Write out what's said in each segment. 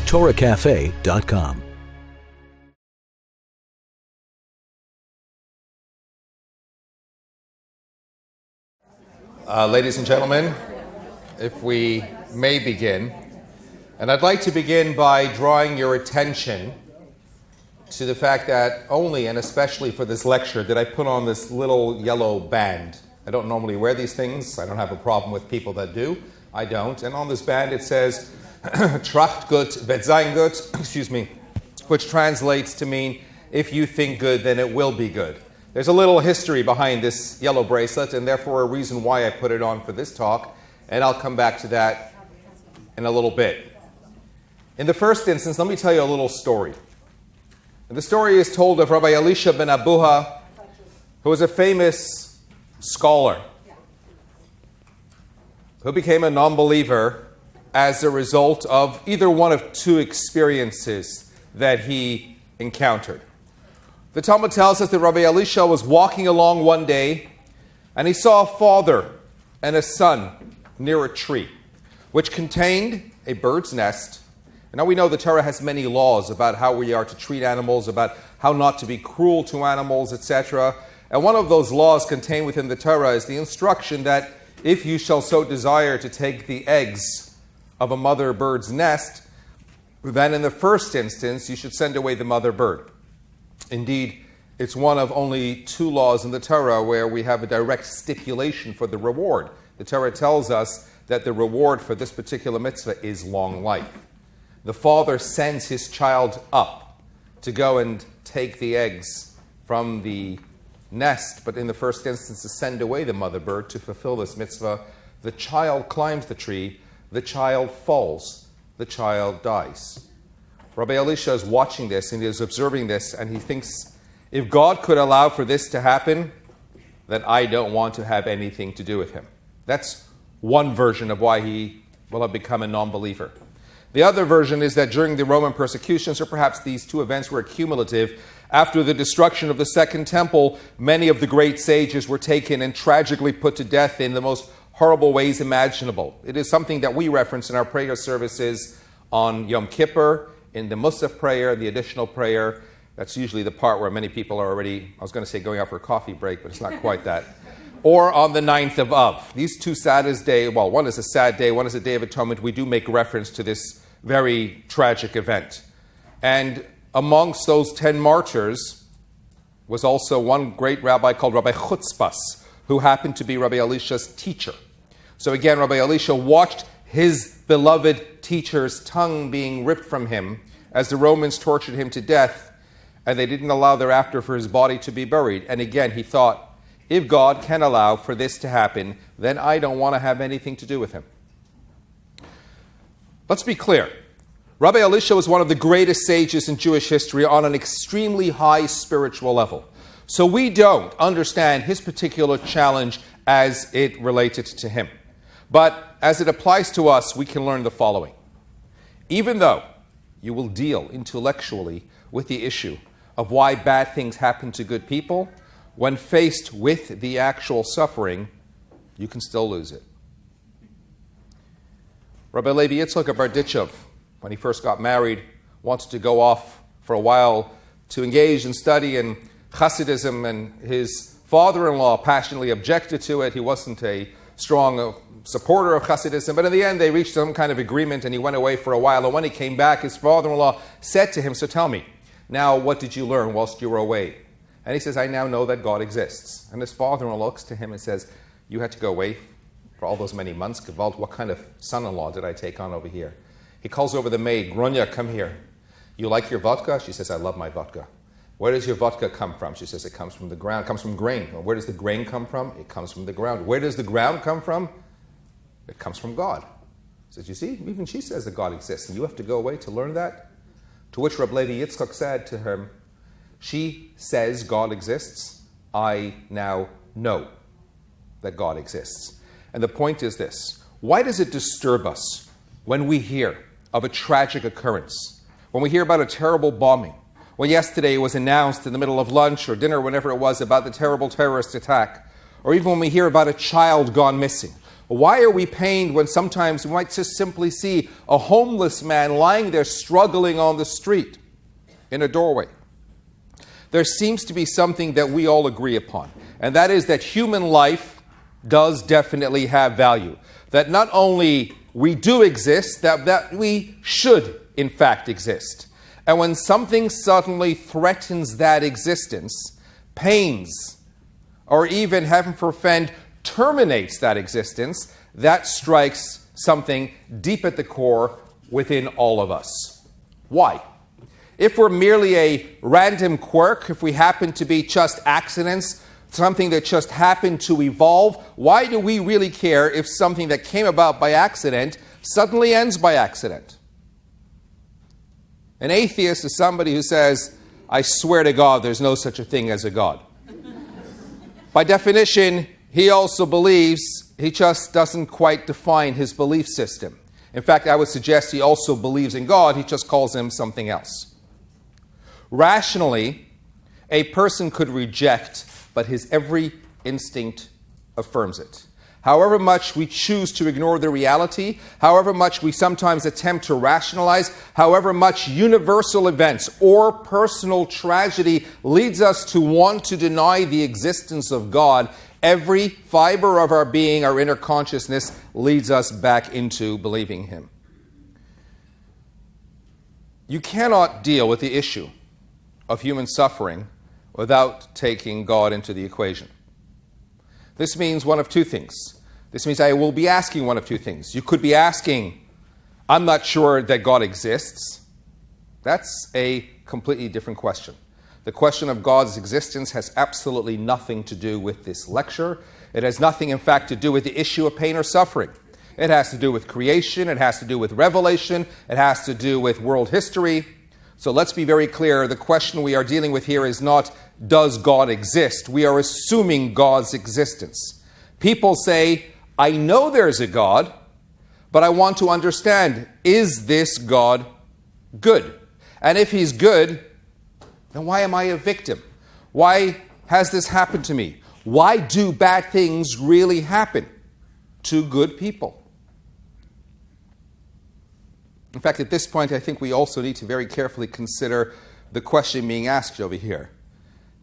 TorahCafe.com. Ladies and gentlemen, if we may begin, and I'd like to begin by drawing your attention to the fact that only and especially for this lecture did I put on this little yellow band. I don't normally wear these things. I don't have a problem with people that do. I don't. And on this band it says, Tracht gut, wird sein gut, which translates to mean, if you think good, then it will be good. There's a little history behind this yellow bracelet, and therefore a reason why I put it on for this talk, and I'll come back to that in a little bit. In the first instance, let me tell you a little story. And the story is told of Rabbi Elisha ben Abuha, who was a famous scholar, who became a non-believer as a result of either one of two experiences that he encountered. The Talmud tells us that Rabbi Elisha was walking along one day and he saw a father and a son near a tree which contained a bird's nest. And now we know the Torah has many laws about how we are to treat animals, about how not to be cruel to animals, etc. And one of those laws contained within the Torah is the instruction that if you shall so desire to take the eggs of a mother bird's nest, then in the first instance you should send away the mother bird. Indeed, it's one of only two laws in the Torah where we have a direct stipulation for the reward. The Torah tells us that the reward for this particular mitzvah is long life. The father sends his child up to go and take the eggs from the nest, but in the first instance to send away the mother bird to fulfill this mitzvah. The child climbs the tree, the child falls, the child dies. Rabbi Elisha is watching this and he is observing this, and he thinks, if God could allow for this to happen, then I don't want to have anything to do with him. That's one version of why he will have become a non-believer. The other version is that during the Roman persecutions, or perhaps these two events were cumulative, after the destruction of the Second Temple, many of the great sages were taken and tragically put to death in the most horrible ways imaginable. It is something that we reference in our prayer services on Yom Kippur, in the Musaf prayer, the additional prayer. That's usually the part where many people are already, I was going to say going out for a coffee break, but it's not quite that. Or on the 9th of Av. These two saddest days, well, one is a sad day, one is a Day of Atonement. We do make reference to this very tragic event. And amongst those 10 martyrs was also one great rabbi called Rabbi Chutzpas, who happened to be Rabbi Elisha's teacher. So again, Rabbi Elisha watched his beloved teacher's tongue being ripped from him as the Romans tortured him to death, and they didn't allow thereafter for his body to be buried. And again, he thought, if God can allow for this to happen, then I don't want to have anything to do with him. Let's be clear. Rabbi Elisha was one of the greatest sages in Jewish history on an extremely high spiritual level. So we don't understand his particular challenge as it related to him. But as it applies to us, we can learn the following. Even though you will deal intellectually with the issue of why bad things happen to good people, when faced with the actual suffering, you can still lose it. Rabbi Levi Yitzchak of Berditchev, when he first got married, wanted to go off for a while to engage in study in Hasidism, and his father-in-law passionately objected to it. He wasn't a strong supporter of Hasidism, but in the end they reached some kind of agreement and he went away for a while. And when he came back, his father-in-law said to him, so tell me, now what did you learn whilst you were away? And he says, I now know that God exists. And his father-in-law looks to him and says, you had to go away for all those many months, Gewalt, what kind of son-in-law did I take on over here? He calls over the maid, Gronya, come here. You like your vodka? She says, I love my vodka. Where does your vodka come from? She says, it comes from the ground. It comes from grain. Well, where does the grain come from? It comes from the ground. Where does the ground come from? It comes from God. He says, you see, even she says that God exists, and you have to go away to learn that? To which Rabbi Levi Yitzchak said to him, she says God exists. I now know that God exists. And the point is this. Why does it disturb us when we hear of a tragic occurrence, when we hear about a terrible bombing, when yesterday it was announced in the middle of lunch or dinner, whenever it was, about the terrible terrorist attack, or even when we hear about a child gone missing? Why are we pained when sometimes we might just simply see a homeless man lying there struggling on the street in a doorway? There seems to be something that we all agree upon, and that is that human life does definitely have value. That not only we do exist, that we should, in fact, exist. And when something suddenly threatens that existence, pains, or even, heaven forfend, terminates that existence, that strikes something deep at the core within all of us. Why? If we're merely a random quirk, if we happen to be just accidents, something that just happened to evolve, why do we really care if something that came about by accident suddenly ends by accident? An atheist is somebody who says, I swear to God, there's no such a thing as a God. By definition, he also believes, he just doesn't quite define his belief system. In fact, I would suggest he also believes in God, he just calls him something else. Rationally, a person could reject, but his every instinct affirms it. However much we choose to ignore the reality, however much we sometimes attempt to rationalize, however much universal events or personal tragedy leads us to want to deny the existence of God, every fiber of our being, our inner consciousness, leads us back into believing Him. You cannot deal with the issue of human suffering without taking God into the equation. This means one of two things. This means I will be asking one of two things. You could be asking, I'm not sure that God exists. That's a completely different question. The question of God's existence has absolutely nothing to do with this lecture. It has nothing, in fact, to do with the issue of pain or suffering. It has to do with creation. It has to do with revelation. It has to do with world history. So let's be very clear. The question we are dealing with here is not, does God exist? We are assuming God's existence. People say, I know there's a God, but I want to understand, is this God good? And if He's good, then why am I a victim? Why has this happened to me? Why do bad things really happen to good people? In fact, at this point, I think we also need to very carefully consider the question being asked over here,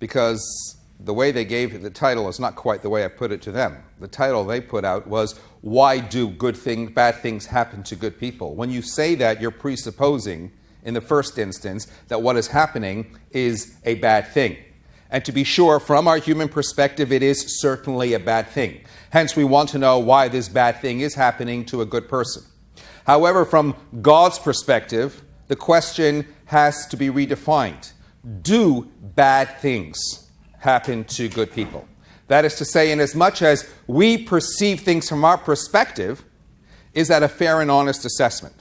because the way they gave the title is not quite the way I put it to them. The title they put out was, why do bad things happen to good people? When you say that, you're presupposing, in the first instance, that what is happening is a bad thing. And to be sure, from our human perspective, it is certainly a bad thing. Hence, we want to know why this bad thing is happening to a good person. However, from God's perspective, the question has to be redefined. Do bad things happen to good people? That is to say, inasmuch as we perceive things from our perspective, is that a fair and honest assessment?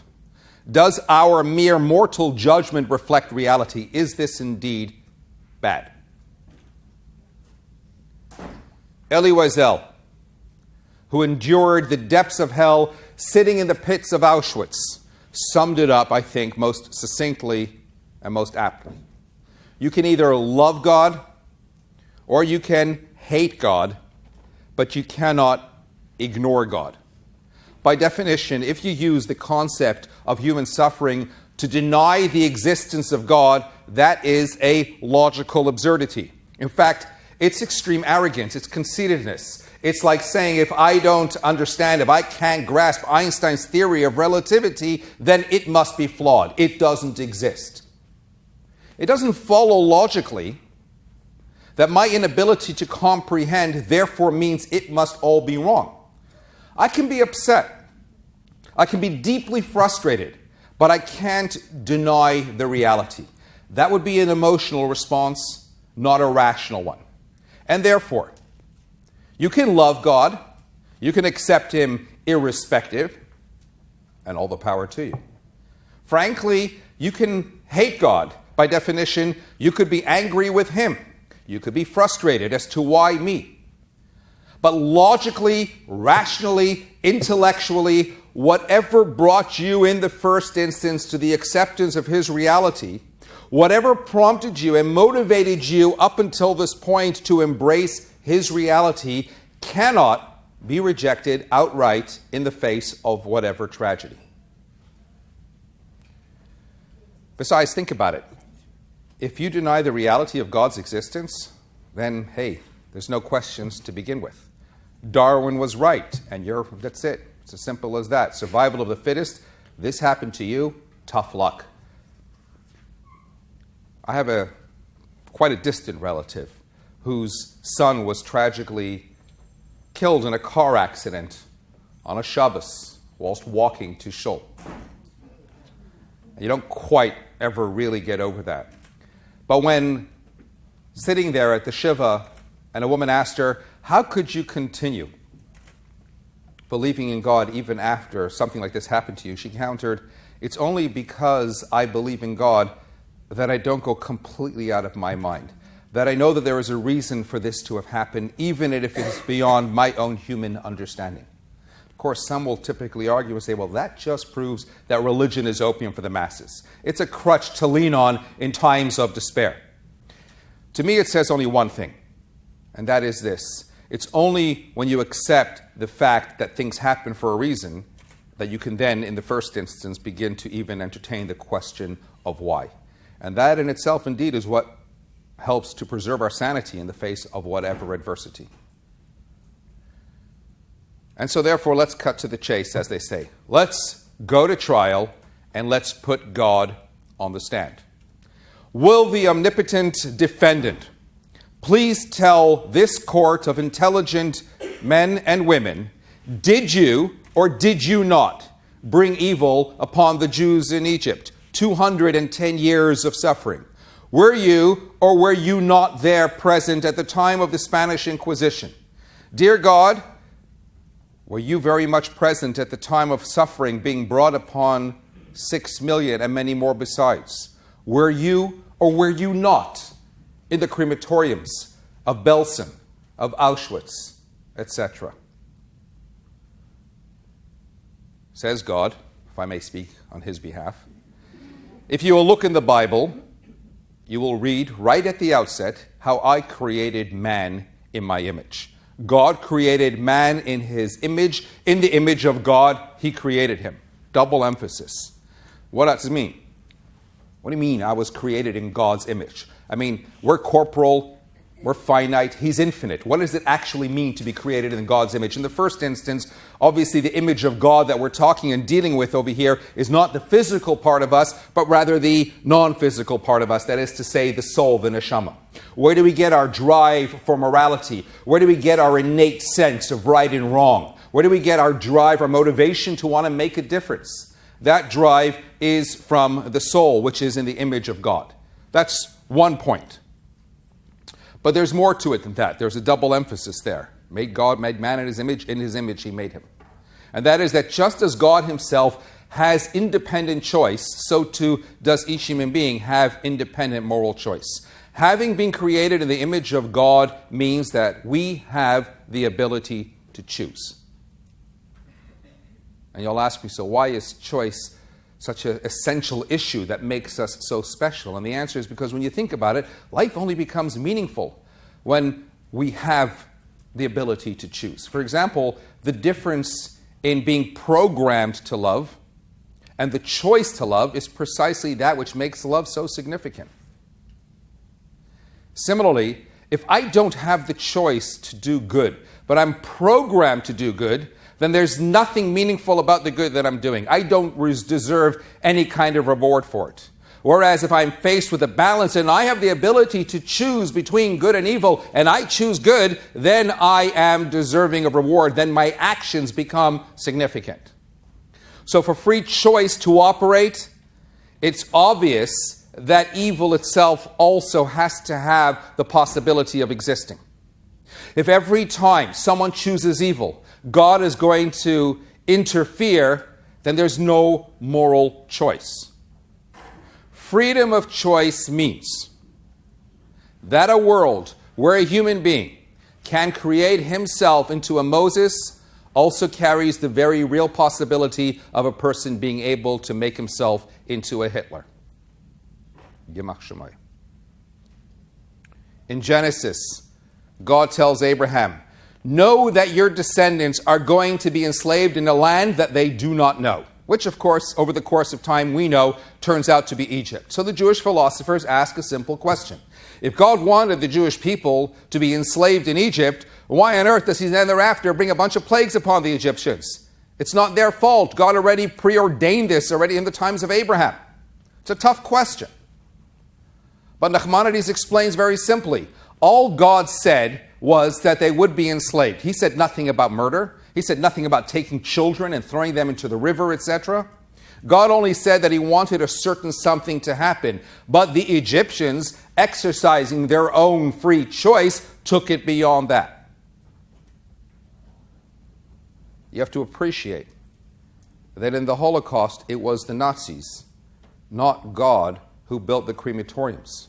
Does our mere mortal judgment reflect reality? Is this indeed bad? Elie Wiesel, who endured the depths of hell sitting in the pits of Auschwitz, summed it up, I think, most succinctly and most aptly. You can either love God or you can hate God, but you cannot ignore God. By definition, if you use the concept of human suffering to deny the existence of God, that is a logical absurdity. In fact, it's extreme arrogance, it's conceitedness. It's like saying, if I don't understand, if I can't grasp Einstein's theory of relativity, then it must be flawed. It doesn't exist. It doesn't follow logically that my inability to comprehend therefore means it must all be wrong. I can be upset. I can be deeply frustrated, but I can't deny the reality. That would be an emotional response, not a rational one. And therefore, you can love God, you can accept Him irrespective, and all the power to you. Frankly, you can hate God. By definition, you could be angry with Him. You could be frustrated as to why me. But logically, rationally, intellectually, whatever brought you in the first instance to the acceptance of His reality, whatever prompted you and motivated you up until this point to embrace His reality, cannot be rejected outright in the face of whatever tragedy. Besides, think about it. If you deny the reality of God's existence, then, hey, there's no questions to begin with. Darwin was right, and that's it. It's as simple as that. Survival of the fittest. This happened to you. Tough luck. I have quite a distant relative whose son was tragically killed in a car accident on a Shabbos whilst walking to shul. You don't quite ever really get over that. But when sitting there at the Shiva and a woman asked her, how could you continue believing in God even after something like this happened to you? She countered, it's only because I believe in God that I don't go completely out of my mind, that I know that there is a reason for this to have happened, even if it is beyond my own human understanding. Of course, some will typically argue and say, well, that just proves that religion is opium for the masses. It's a crutch to lean on in times of despair. To me, it says only one thing, and that is this. It's only when you accept the fact that things happen for a reason that you can then, in the first instance, begin to even entertain the question of why. And that in itself, indeed, is what helps to preserve our sanity in the face of whatever adversity. And so therefore, let's cut to the chase, as they say. Let's go to trial and let's put God on the stand. Will the omnipotent defendant please tell this court of intelligent men and women, did you or did you not bring evil upon the Jews in Egypt? 210 years of suffering. Were you or were you not there present at the time of the Spanish Inquisition? Dear God, were you very much present at the time of suffering being brought upon 6 million and many more besides? Were you or were you not in the crematoriums of Belsen, of Auschwitz, etc.? Says God, if I may speak on his behalf, if you will look in the Bible, you will read right at the outset how I created man in my image. God created man in his image. In the image of God, he created him. Double emphasis. What does it mean? What do you mean I was created in God's image? I mean, we're corporal, we're finite, he's infinite. What does it actually mean to be created in God's image? In the first instance, obviously the image of God that we're talking and dealing with over here is not the physical part of us, but rather the non-physical part of us, that is to say, the soul, the neshama. Where do we get our drive for morality? Where do we get our innate sense of right and wrong? Where do we get our drive, our motivation to want to make a difference? That drive is from the soul, which is in the image of God. That's one point. But there's more to it than that. There's a double emphasis there. Made man in his image he made him. And that is that just as God himself has independent choice, so too does each human being have independent moral choice. Having been created in the image of God means that we have the ability to choose. And you'll ask me, so why is choice such an essential issue that makes us so special? And the answer is because when you think about it, life only becomes meaningful when we have the ability to choose. For example, the difference in being programmed to love and the choice to love is precisely that which makes love so significant. Similarly, if I don't have the choice to do good, but I'm programmed to do good, then there's nothing meaningful about the good that I'm doing. I don't deserve any kind of reward for it. Whereas if I'm faced with a balance and I have the ability to choose between good and evil, and I choose good, then I am deserving of reward. Then my actions become significant. So for free choice to operate, it's obvious that evil itself also has to have the possibility of existing. If every time someone chooses evil, God is going to interfere, then there's no moral choice. Freedom of choice means that a world where a human being can create himself into a Moses also carries the very real possibility of a person being able to make himself into a Hitler. In Genesis, God tells Abraham know that your descendants are going to be enslaved in a land that they do not know, which, of course, over the course of time, we know turns out to be Egypt. So the Jewish philosophers ask a simple question. If God wanted the Jewish people to be enslaved in Egypt, why on earth does he then thereafter bring a bunch of plagues upon the Egyptians? It's not their fault. God already preordained this already in the times of Abraham. It's a tough question. But Nachmanides explains very simply. All God said was that they would be enslaved. He said nothing about murder. He said nothing about taking children and throwing them into the river, etc. God only said that he wanted a certain something to happen. But the Egyptians, exercising their own free choice, took it beyond that. You have to appreciate that in the Holocaust, it was the Nazis, not God, who built the crematoriums.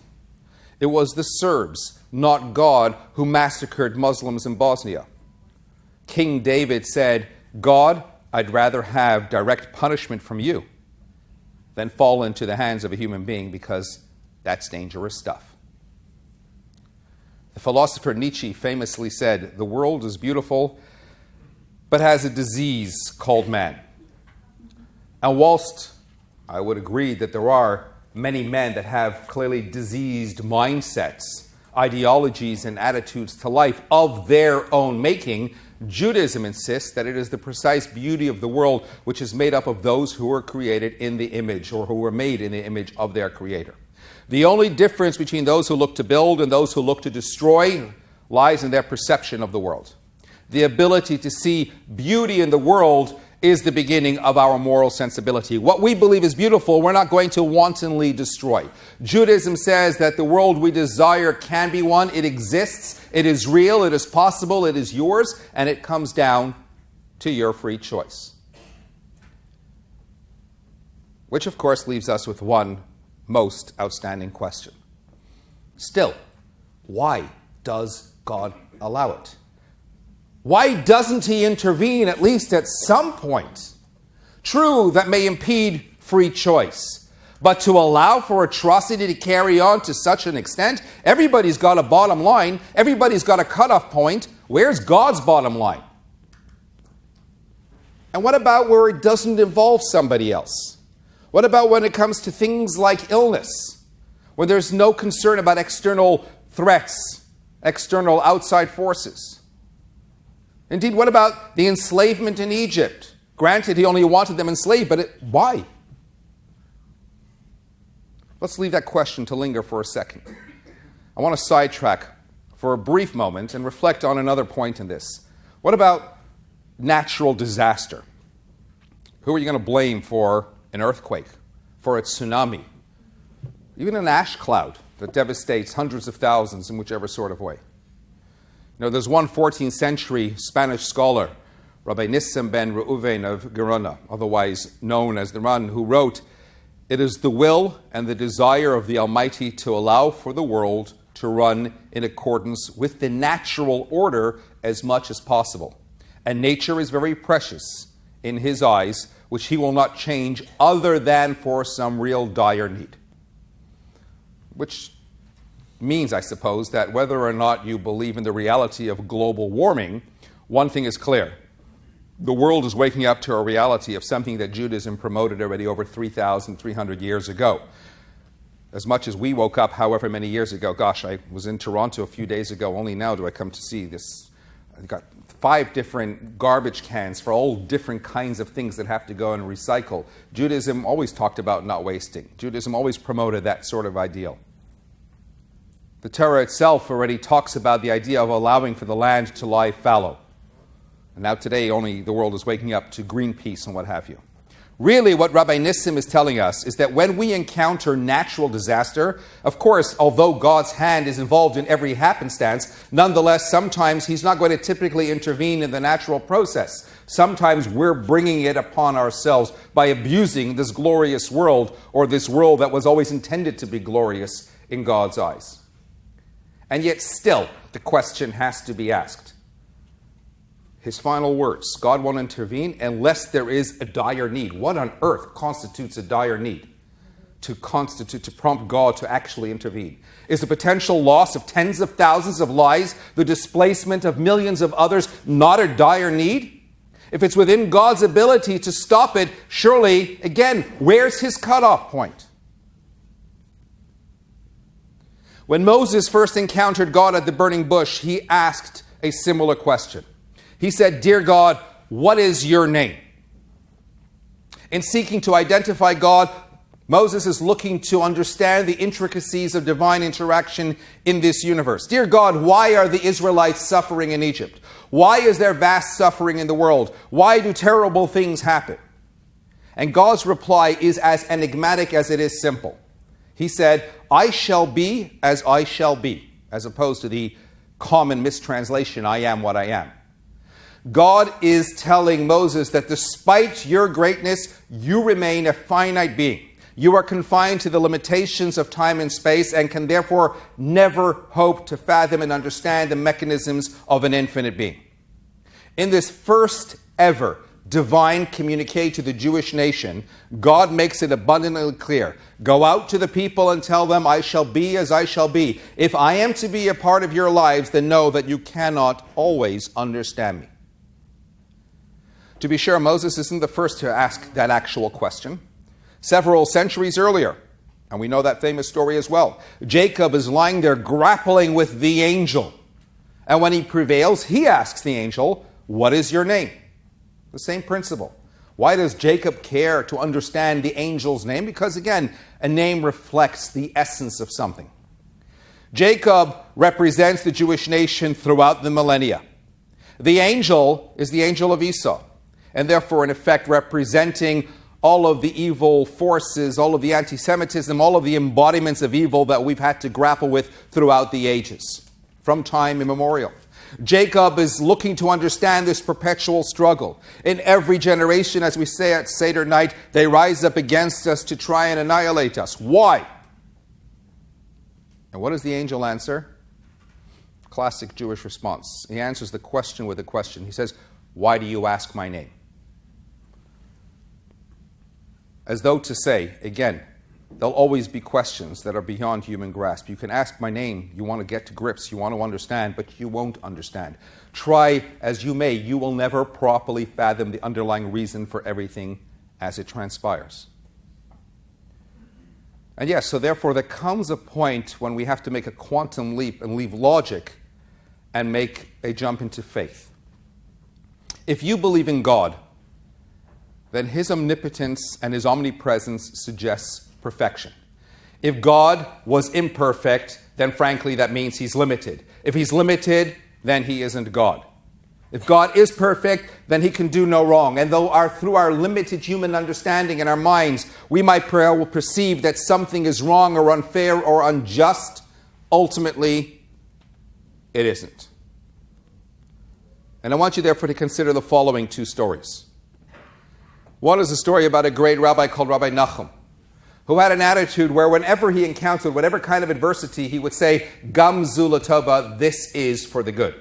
It was the Serbs, not God, who massacred Muslims in Bosnia. King David said, God, I'd rather have direct punishment from you than fall into the hands of a human being, because that's dangerous stuff. The philosopher Nietzsche famously said, the world is beautiful, but has a disease called man. And whilst I would agree that there are many men that have clearly diseased mindsets, ideologies, and attitudes to life of their own making, Judaism insists that it is the precise beauty of the world which is made up of those who were created in the image, or who were made in the image of their Creator. The only difference between those who look to build and those who look to destroy lies in their perception of the world. The ability to see beauty in the world is the beginning of our moral sensibility. What we believe is beautiful, we're not going to wantonly destroy. Judaism says that the world we desire can be one. It exists, it is real, it is possible, it is yours, and it comes down to your free choice. Which, of course, leaves us with one most outstanding question. Still, why does God allow it? Why doesn't he intervene at least at some point? True, that may impede free choice. But to allow for atrocity to carry on to such an extent, everybody's got a bottom line. Everybody's got a cutoff point. Where's God's bottom line? And what about where it doesn't involve somebody else? What about when it comes to things like illness, where there's no concern about external threats, external outside forces? Indeed, what about the enslavement in Egypt? Granted, he only wanted them enslaved, but why? Let's leave that question to linger for a second. I want to sidetrack for a brief moment and reflect on another point in this. What about natural disaster? Who are you going to blame for an earthquake, for a tsunami, even an ash cloud that devastates hundreds of thousands in whichever sort of way? You know, there's one 14th century Spanish scholar, Rabbi Nissim ben Reuven of Gerona, otherwise known as the Ran, who wrote, "It is the will and the desire of the Almighty to allow for the world to run in accordance with the natural order as much as possible. And nature is very precious in his eyes, which he will not change other than for some real dire need." Which means, I suppose, that whether or not you believe in the reality of global warming, one thing is clear. The world is waking up to a reality of something that Judaism promoted already over 3,300 years ago. As much as we woke up however many years ago, gosh, I was in Toronto a few days ago, only now do I come to see this. I've got 5 different garbage cans for all different kinds of things that have to go and recycle. Judaism always talked about not wasting. Judaism always promoted that sort of ideal. The Torah itself already talks about the idea of allowing for the land to lie fallow. And now today only the world is waking up to Greenpeace and what have you. Really what Rabbi Nissim is telling us is that when we encounter natural disaster, of course, although God's hand is involved in every happenstance, nonetheless, sometimes he's not going to typically intervene in the natural process. Sometimes we're bringing it upon ourselves by abusing this glorious world, or this world that was always intended to be glorious in God's eyes. And yet still, the question has to be asked. His final words, God won't intervene unless there is a dire need. What on earth constitutes a dire need? to prompt God to actually intervene? Is the potential loss of tens of thousands of lives, the displacement of millions of others, not a dire need? If it's within God's ability to stop it, surely, again, where's his cutoff point? When Moses first encountered God at the burning bush, he asked a similar question. He said, "Dear God, what is your name?" In seeking to identify God, Moses is looking to understand the intricacies of divine interaction in this universe. Dear God, why are the Israelites suffering in Egypt? Why is there vast suffering in the world? Why do terrible things happen? And God's reply is as enigmatic as it is simple. He said, "I shall be as I shall be," as opposed to the common mistranslation, "I am what I am." God is telling Moses that despite your greatness, you remain a finite being. You are confined to the limitations of time and space and can therefore never hope to fathom and understand the mechanisms of an infinite being. In this first ever divine communique to the Jewish nation, God makes it abundantly clear. Go out to the people and tell them, "I shall be as I shall be." If I am to be a part of your lives, then know that you cannot always understand me. To be sure, Moses isn't the first to ask that actual question. Several centuries earlier, and we know that famous story as well, Jacob is lying there grappling with the angel. And when he prevails, he asks the angel, "What is your name?" The same principle. Why does Jacob care to understand the angel's name? Because again, a name reflects the essence of something. Jacob represents the Jewish nation throughout the millennia. The angel is the angel of Esau, and therefore in effect representing all of the evil forces, all of the anti-Semitism, all of the embodiments of evil that we've had to grapple with throughout the ages, from time immemorial. Jacob is looking to understand this perpetual struggle. In every generation, as we say at Seder night, they rise up against us to try and annihilate us. Why? And what does the angel answer? Classic Jewish response. He answers the question with a question. He says, "Why do you ask my name?" As though to say, again, there'll always be questions that are beyond human grasp. You can ask my name, you want to get to grips, you want to understand, but you won't understand. Try as you may, you will never properly fathom the underlying reason for everything as it transpires. And yes, so therefore there comes a point when we have to make a quantum leap and leave logic and make a jump into faith. If you believe in God, then his omnipotence and his omnipresence suggests perfection. If God was imperfect, then frankly that means he's limited. If he's limited, then he isn't God. If God is perfect, then he can do no wrong. And though through our limited human understanding and our minds, we might perceive that something is wrong or unfair or unjust, ultimately it isn't. And I want you therefore to consider the following two stories. One is a story about a great rabbi called Rabbi Nachum, who had an attitude where whenever he encountered whatever kind of adversity, he would say, "Gam zu l'tova," this is for the good.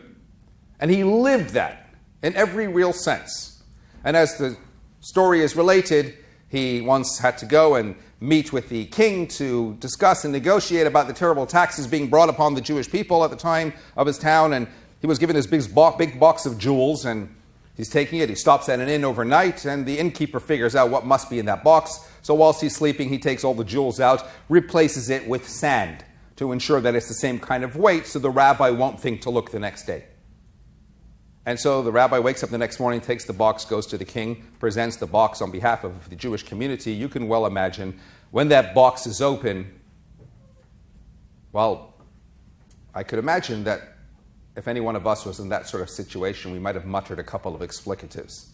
And he lived that in every real sense. And as the story is related, he once had to go and meet with the king to discuss and negotiate about the terrible taxes being brought upon the Jewish people at the time of his town. And he was given this big box of jewels, and he's taking it. He stops at an inn overnight, and the innkeeper figures out what must be in that box. So whilst he's sleeping, he takes all the jewels out, replaces it with sand to ensure that it's the same kind of weight so the rabbi won't think to look the next day. And so the rabbi wakes up the next morning, takes the box, goes to the king, presents the box on behalf of the Jewish community. You can well imagine when that box is open, well, I could imagine that if any one of us was in that sort of situation, we might have muttered a couple of explicatives.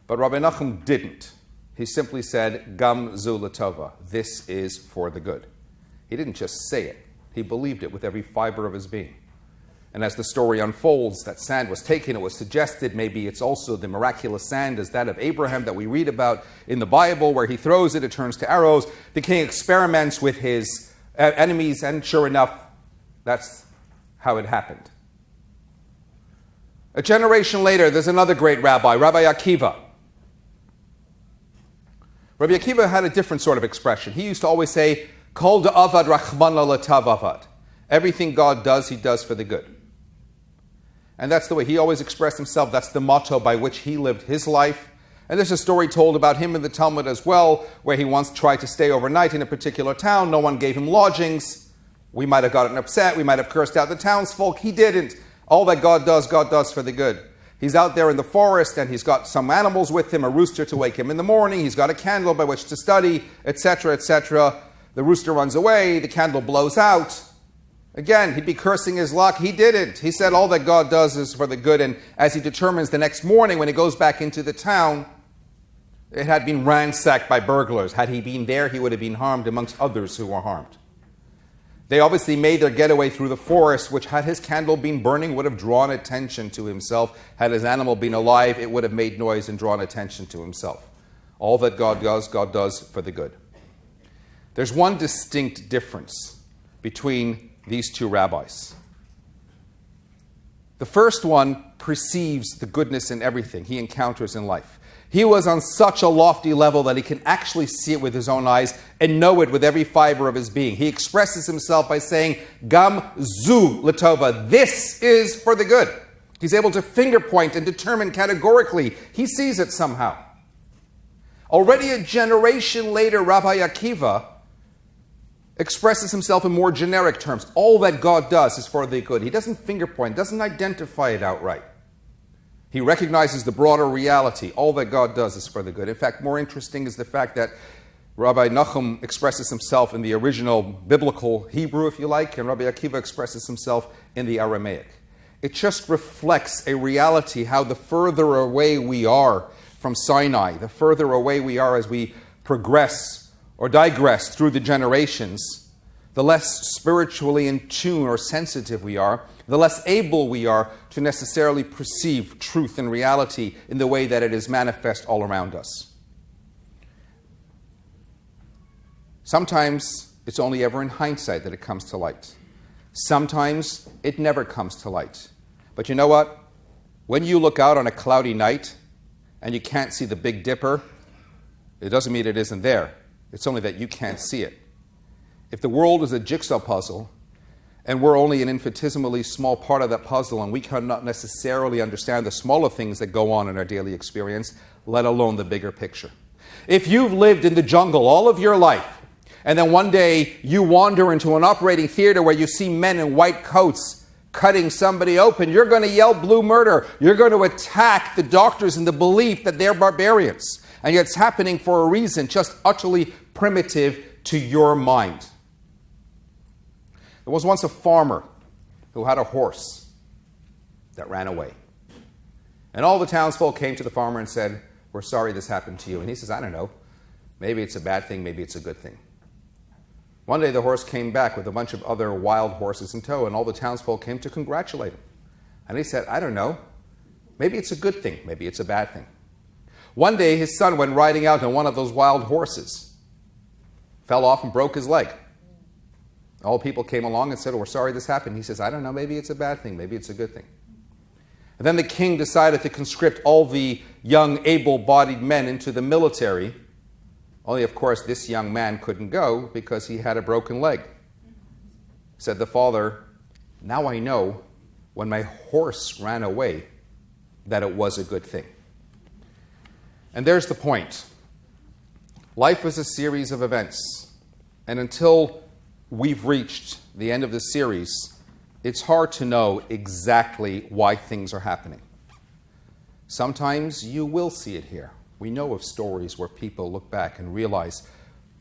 But Rabbi Nachum didn't. He simply said, "Gam zu l'tova," this is for the good. He didn't just say it. He believed it with every fiber of his being. And as the story unfolds, that sand was taken. It was suggested maybe it's also the miraculous sand as that of Abraham that we read about in the Bible, where he throws it, it turns to arrows. The king experiments with his enemies, and sure enough, that's how it happened. A generation later, there's another great rabbi, Rabbi Akiva. Rabbi Akiva had a different sort of expression. He used to always say, Kol da'avad rachmana latav avad. Everything God does, he does for the good. And that's the way he always expressed himself. That's the motto by which he lived his life. And there's a story told about him in the Talmud as well, where he once tried to stay overnight in a particular town. No one gave him lodgings. We might have gotten upset. We might have cursed out the townsfolk. He didn't. All that God does for the good. He's out there in the forest, and he's got some animals with him, a rooster to wake him in the morning. He's got a candle by which to study, etc., etc. The rooster runs away. The candle blows out. Again, he'd be cursing his luck. He didn't. He said all that God does is for the good. And as he determines the next morning when he goes back into the town, it had been ransacked by burglars. Had he been there, he would have been harmed amongst others who were harmed. They obviously made their getaway through the forest, which had his candle been burning would have drawn attention to himself. Had his animal been alive, it would have made noise and drawn attention to himself. All that God does for the good. There's one distinct difference between these two rabbis. The first one perceives the goodness in everything he encounters in life. He was on such a lofty level that he can actually see it with his own eyes and know it with every fiber of his being. He expresses himself by saying, Gam zu latova, this is for the good. He's able to finger point and determine categorically. He sees it somehow. Already a generation later, Rabbi Akiva expresses himself in more generic terms. All that God does is for the good. He doesn't finger point, doesn't identify it outright. He recognizes the broader reality. All that God does is for the good. In fact, more interesting is the fact that Rabbi Nachum expresses himself in the original biblical Hebrew, if you like, and Rabbi Akiva expresses himself in the Aramaic. It just reflects a reality how the further away we are from Sinai, the further away we are as we progress or digress through the generations, the less spiritually in tune or sensitive we are, the less able we are to necessarily perceive truth and reality in the way that it is manifest all around us. Sometimes it's only ever in hindsight that it comes to light. Sometimes it never comes to light. But you know what? When you look out on a cloudy night and you can't see the Big Dipper, it doesn't mean it isn't there. It's only that you can't see it. If the world is a jigsaw puzzle, and we're only an infinitesimally small part of that puzzle, and we cannot necessarily understand the smaller things that go on in our daily experience, let alone the bigger picture. If you've lived in the jungle all of your life, and then one day you wander into an operating theater where you see men in white coats cutting somebody open, you're going to yell blue murder. You're going to attack the doctors in the belief that they're barbarians. And yet it's happening for a reason, just utterly primitive to your mind. There was once a farmer who had a horse that ran away. And all the townsfolk came to the farmer and said, "We're sorry this happened to you." And he says, "I don't know. Maybe it's a bad thing, maybe it's a good thing." One day the horse came back with a bunch of other wild horses in tow, and all the townsfolk came to congratulate him. And he said, "I don't know. Maybe it's a good thing, maybe it's a bad thing." One day his son went riding out on one of those wild horses, fell off and broke his leg. All people came along and said, "We're sorry this happened." He says, "I don't know, maybe it's a bad thing, maybe it's a good thing." And then the king decided to conscript all the young, able-bodied men into the military. Only, of course, this young man couldn't go because he had a broken leg. Said the father, "Now I know when my horse ran away that it was a good thing." And there's the point. Life is a series of events. And until we've reached the end of the series, it's hard to know exactly why things are happening. Sometimes you will see it here. We know of stories where people look back and realize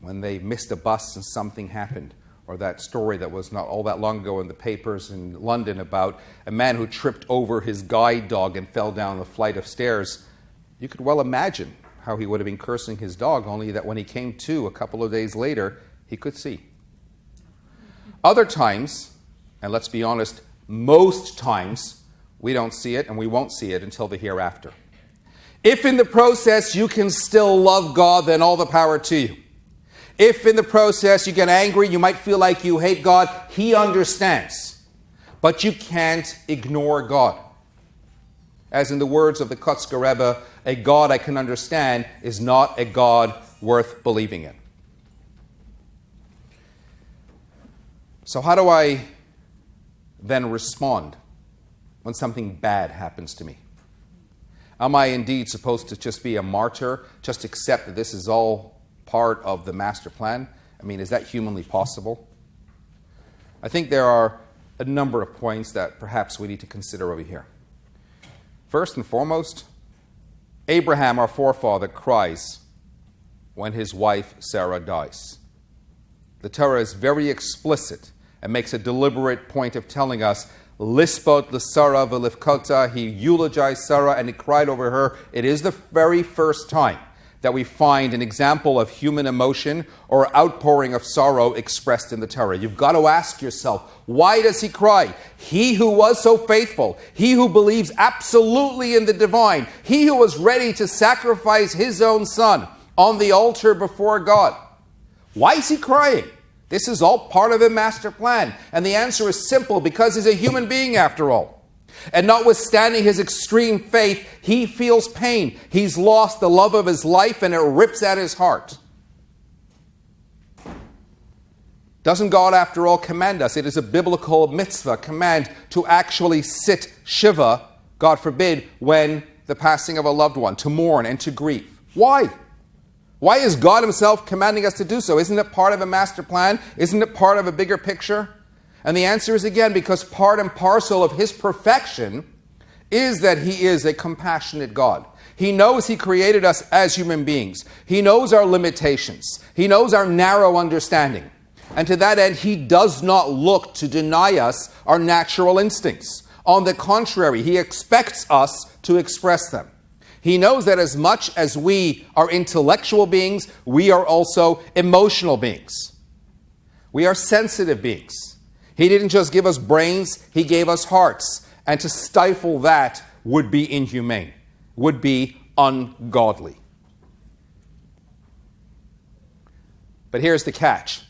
when they missed a bus and something happened, or that story that was not all that long ago in the papers in London about a man who tripped over his guide dog and fell down a flight of stairs. You could well imagine how he would have been cursing his dog, only that when he came to a couple of days later, he could see. Other times, and let's be honest, most times, we don't see it and we won't see it until the hereafter. If in the process you can still love God, then all the power to you. If in the process you get angry, you might feel like you hate God, He understands. But you can't ignore God. As in the words of the Kotzker Rebbe, a God I can understand is not a God worth believing in. So how do I then respond when something bad happens to me? Am I indeed supposed to just be a martyr, just accept that this is all part of the master plan? I mean, is that humanly possible? I think there are a number of points that perhaps we need to consider over here. First and foremost, Abraham, our forefather, cries when his wife Sarah dies. The Torah is very explicit and makes a deliberate point of telling us, Lispot l'Sara v'lifkota, he eulogized Sarah and he cried over her. It is the very first time that we find an example of human emotion or outpouring of sorrow expressed in the Torah. You've got to ask yourself, why does he cry? He who was so faithful, he who believes absolutely in the divine, he who was ready to sacrifice his own son on the altar before God. Why is he crying? This is all part of a master plan. And the answer is simple, because he's a human being after all. And notwithstanding his extreme faith, he feels pain. He's lost the love of his life and it rips at his heart. Doesn't God, after all, command us? It is a biblical mitzvah, command to actually sit shiva, God forbid, when the passing of a loved one, to mourn and to grieve. Why? Why is God himself commanding us to do so? Isn't it part of a master plan? Isn't it part of a bigger picture? And the answer is, again, because part and parcel of his perfection is that he is a compassionate God. He knows he created us as human beings. He knows our limitations. He knows our narrow understanding. And to that end, he does not look to deny us our natural instincts. On the contrary, he expects us to express them. He knows that as much as we are intellectual beings, we are also emotional beings. We are sensitive beings. He didn't just give us brains, he gave us hearts. And to stifle that would be inhumane, would be ungodly. But here's the catch.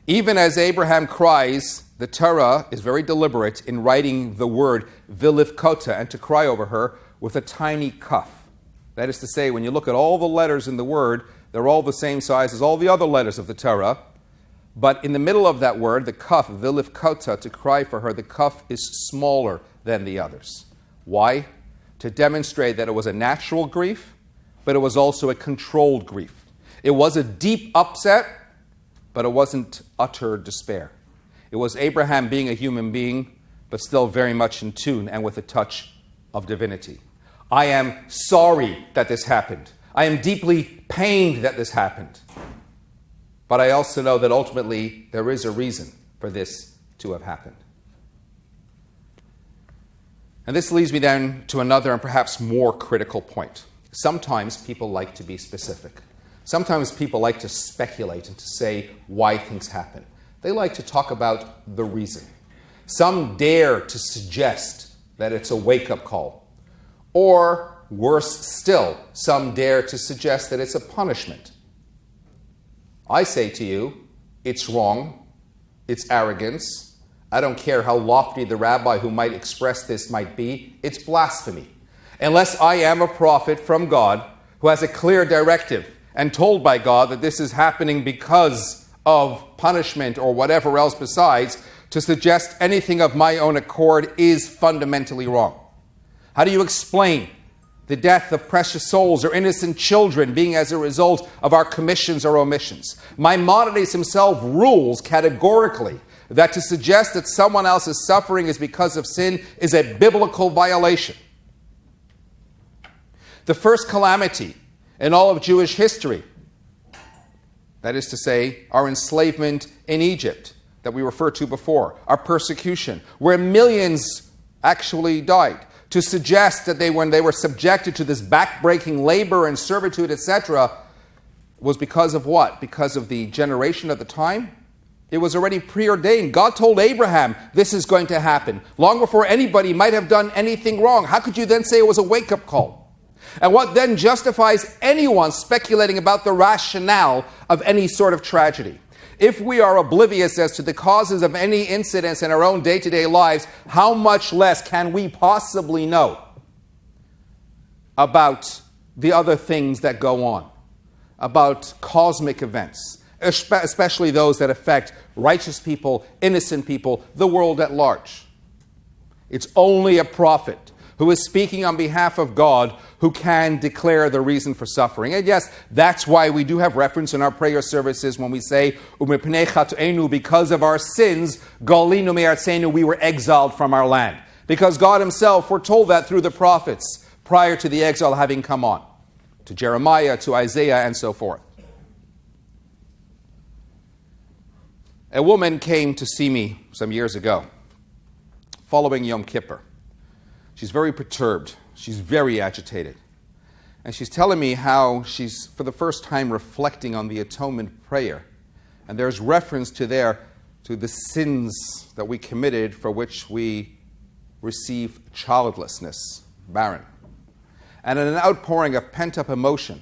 Even as Abraham cries, the Torah is very deliberate in writing the word vilivkota, and to cry over her, with a tiny cuff. That is to say, when you look at all the letters in the word, they're all the same size as all the other letters of the Torah. But in the middle of that word, the cuff, vilivkota, to cry for her, the cuff is smaller than the others. Why? To demonstrate that it was a natural grief, but it was also a controlled grief. It was a deep upset, but it wasn't utter despair. It was Abraham being a human being, but still very much in tune and with a touch of divinity. I am sorry that this happened. I am deeply pained that this happened. But I also know that ultimately there is a reason for this to have happened. And this leads me then to another and perhaps more critical point. Sometimes people like to be specific. Sometimes people like to speculate and to say why things happen. They like to talk about the reason. Some dare to suggest that it's a wake-up call. Or, worse still, some dare to suggest that it's a punishment. I say to you, it's wrong, it's arrogance. I don't care how lofty the rabbi who might express this might be, it's blasphemy. Unless I am a prophet from God who has a clear directive and told by God that this is happening because of punishment or whatever else besides, to suggest anything of my own accord is fundamentally wrong. How do you explain the death of precious souls or innocent children being as a result of our commissions or omissions? Maimonides himself rules categorically that to suggest that someone else's suffering is because of sin is a biblical violation. The first calamity in all of Jewish history, that is to say, our enslavement in Egypt that we referred to before, our persecution, where millions actually died. To suggest that when they were subjected to this back-breaking labor and servitude, etc., was because of what? Because of the generation of the time? It was already preordained. God told Abraham this is going to happen, long before anybody might have done anything wrong. How could you then say it was a wake-up call? And what then justifies anyone speculating about the rationale of any sort of tragedy? If we are oblivious as to the causes of any incidents in our own day-to-day lives, how much less can we possibly know about the other things that go on? about cosmic events, especially those that affect righteous people, innocent people, the world at large. It's only a prophet who is speaking on behalf of God who can declare the reason for suffering. And yes, that's why we do have reference in our prayer services when we say, "Umipnei chatoenu," because of our sins, "Golinu me'artzenu," we were exiled from our land. Because God himself foretold that through the prophets prior to the exile having come on, to Jeremiah, to Isaiah, and so forth. A woman came to see me some years ago, following Yom Kippur. She's very perturbed. She's very agitated. And she's telling me how she's, for the first time, reflecting on the atonement prayer. And there's reference to the sins that we committed for which we receive childlessness, barren. And in an outpouring of pent-up emotion,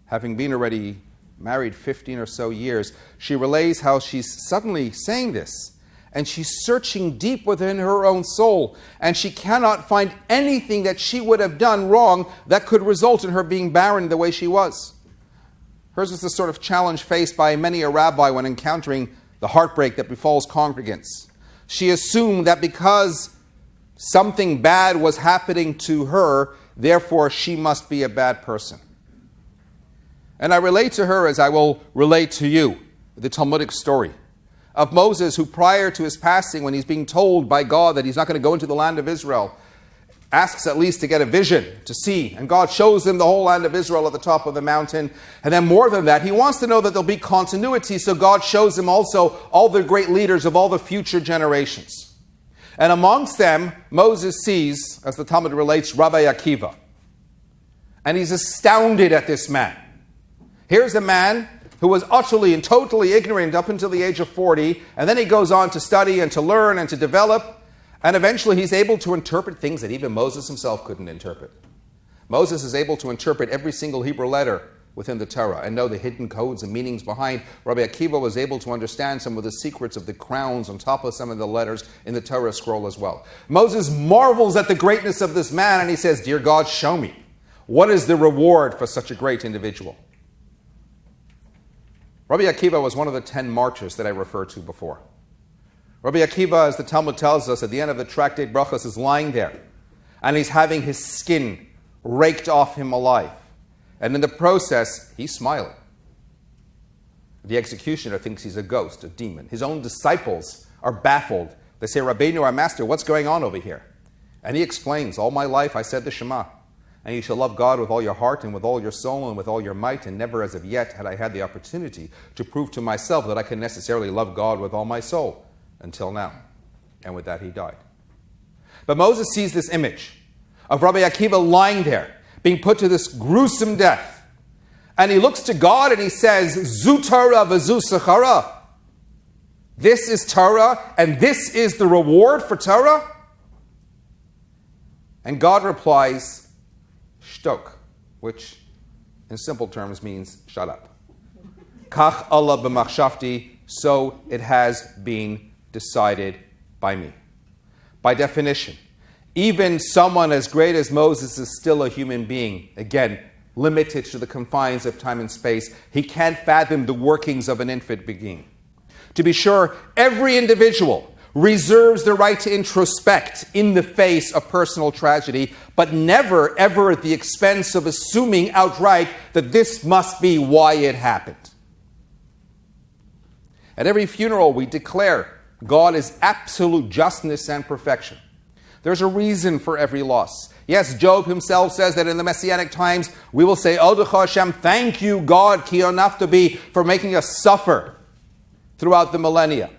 having been already married 15 or so years, she relays how she's suddenly saying this. And she's searching deep within her own soul, and she cannot find anything that she would have done wrong that could result in her being barren the way she was. Hers was the sort of challenge faced by many a rabbi when encountering the heartbreak that befalls congregants. She assumed that because something bad was happening to her, therefore she must be a bad person. And I relate to her as I will relate to you, the Talmudic story of Moses, who prior to his passing, when he's being told by God that he's not going to go into the land of Israel, asks at least to get a vision to see. And God shows him the whole land of Israel at the top of the mountain. And then more than that, he wants to know that there'll be continuity. So God shows him also all the great leaders of all the future generations. And amongst them, Moses sees, as the Talmud relates, Rabbi Akiva. And he's astounded at this man. Here's a man who was utterly and totally ignorant up until the age of 40, and then he goes on to study and to learn and to develop, and eventually he's able to interpret things that even Moses himself couldn't interpret. Moses is able to interpret every single Hebrew letter within the Torah and know the hidden codes and meanings behind. Rabbi Akiva was able to understand some of the secrets of the crowns on top of some of the letters in the Torah scroll as well. Moses marvels at the greatness of this man, and he says, "Dear God, show me. What is the reward for such a great individual?" Rabbi Akiva was one of the 10 martyrs that I referred to before. Rabbi Akiva, as the Talmud tells us, at the end of the tractate Brachos, is lying there, and he's having his skin raked off him alive. And in the process, he's smiling. The executioner thinks he's a ghost, a demon. His own disciples are baffled. They say, "Rabbeinu, our master, what's going on over here?" And he explains, "All my life I said the Shema. And you shall love God with all your heart and with all your soul and with all your might. And never as of yet had I had the opportunity to prove to myself that I can necessarily love God with all my soul until now." And with that he died. But Moses sees this image of Rabbi Akiva lying there, being put to this gruesome death. And he looks to God and he says, "Zu Torah v'zu sechara." This is Torah and this is the reward for Torah? And God replies, "Shtok," which in simple terms means shut up. Kach Allah b'machshavti, so it has been decided by me. By definition, even someone as great as Moses is still a human being, again, limited to the confines of time and space. He can't fathom the workings of an infant being. To be sure, every individual reserves the right to introspect in the face of personal tragedy, but never, ever at the expense of assuming outright that this must be why it happened. At every funeral, we declare God is absolute justness and perfection. There's a reason for every loss. Yes, Job himself says that in the Messianic times, we will say, "Odecha Hashem, thank you, God, ki onaftabi, for making us suffer throughout the millennia."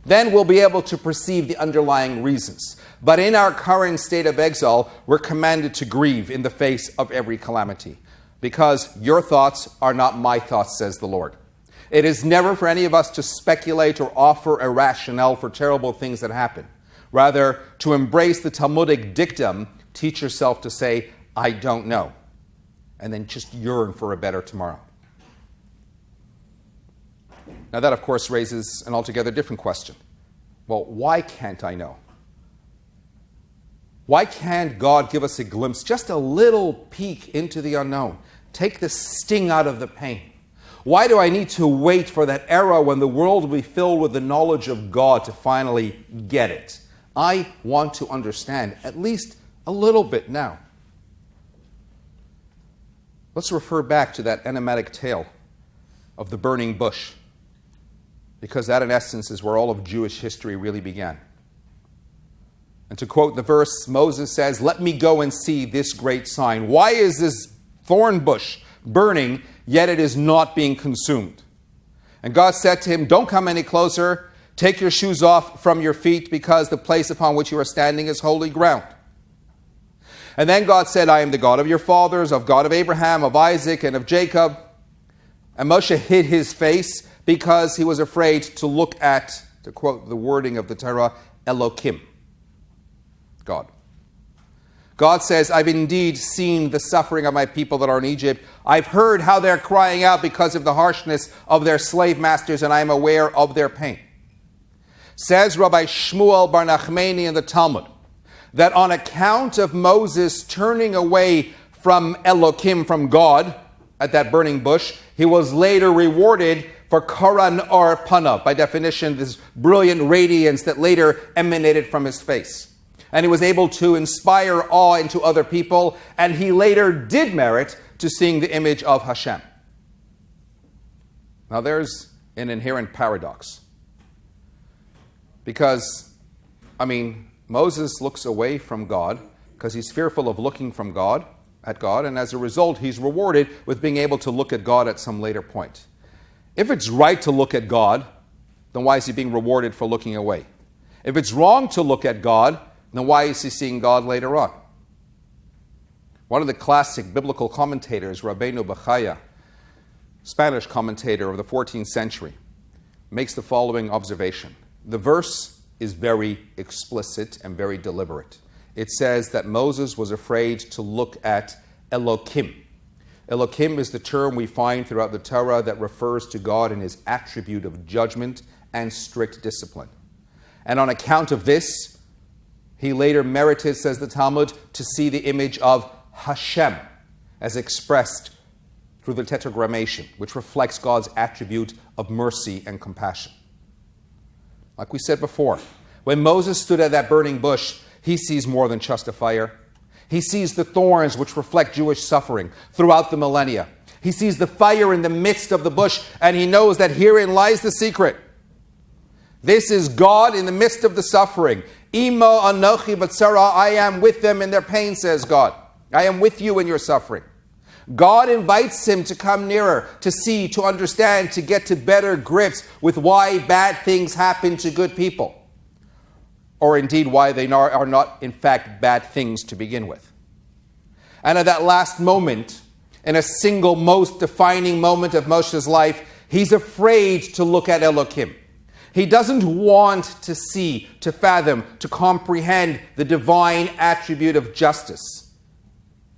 Then we'll be able to perceive the underlying reasons. But in our current state of exile, we're commanded to grieve in the face of every calamity. Because your thoughts are not my thoughts, says the Lord. It is never for any of us to speculate or offer a rationale for terrible things that happen. Rather, to embrace the Talmudic dictum, teach yourself to say, "I don't know," and then just yearn for a better tomorrow. Now that, of course, raises an altogether different question. Well, why can't I know? Why can't God give us a glimpse, just a little peek into the unknown? take the sting out of the pain? Why do I need to wait for that era when the world will be filled with the knowledge of God to finally get it? I want to understand at least a little bit now. Let's refer back to that enigmatic tale of the burning bush, because that, in essence, is where all of Jewish history really began. And to quote the verse, Moses says, "Let me go and see this great sign. Why is this thorn bush burning, yet it is not being consumed?" And God said to him, "Don't come any closer. Take your shoes off from your feet, because the place upon which you are standing is holy ground." And then God said, "I am the God of your fathers, of God of Abraham, of Isaac, and of Jacob." And Moshe hid his face because he was afraid to look at, to quote the wording of the Torah, Elokim, God. God says, "I've indeed seen the suffering of my people that are in Egypt. I've heard how they're crying out because of the harshness of their slave masters, and I am aware of their pain." Says Rabbi Shmuel Bar Nachmani in the Talmud, that on account of Moses turning away from Elokim, from God, at that burning bush, he was later rewarded for Karan Or Panav, by definition, this brilliant radiance that later emanated from his face. And he was able to inspire awe into other people, and he later did merit to seeing the image of Hashem. Now there's an inherent paradox. Because, Moses looks away from God because he's fearful of looking at God, and as a result, he's rewarded with being able to look at God at some later point. If it's right to look at God, then why is he being rewarded for looking away? If it's wrong to look at God, then why is he seeing God later on? One of the classic biblical commentators, Rabbeinu Bechaya, Spanish commentator of the 14th century, makes the following observation. The verse is very explicit and very deliberate. It says that Moses was afraid to look at Elokim. Elokim is the term we find throughout the Torah that refers to God in his attribute of judgment and strict discipline. And on account of this, he later merited, says the Talmud, to see the image of Hashem as expressed through the tetragrammation, which reflects God's attribute of mercy and compassion. Like we said before, when Moses stood at that burning bush, he sees more than just a fire. He sees the thorns which reflect Jewish suffering throughout the millennia. He sees the fire in the midst of the bush, and he knows that herein lies the secret. This is God in the midst of the suffering. Imo anochi batzara, I am with them in their pain, says God. I am with you in your suffering. God invites him to come nearer, to see, to understand, to get to better grips with why bad things happen to good people. Or indeed why they are not, in fact, bad things to begin with. And at that last moment, in a single most defining moment of Moshe's life, he's afraid to look at Elokim. He doesn't want to see, to fathom, to comprehend the divine attribute of justice.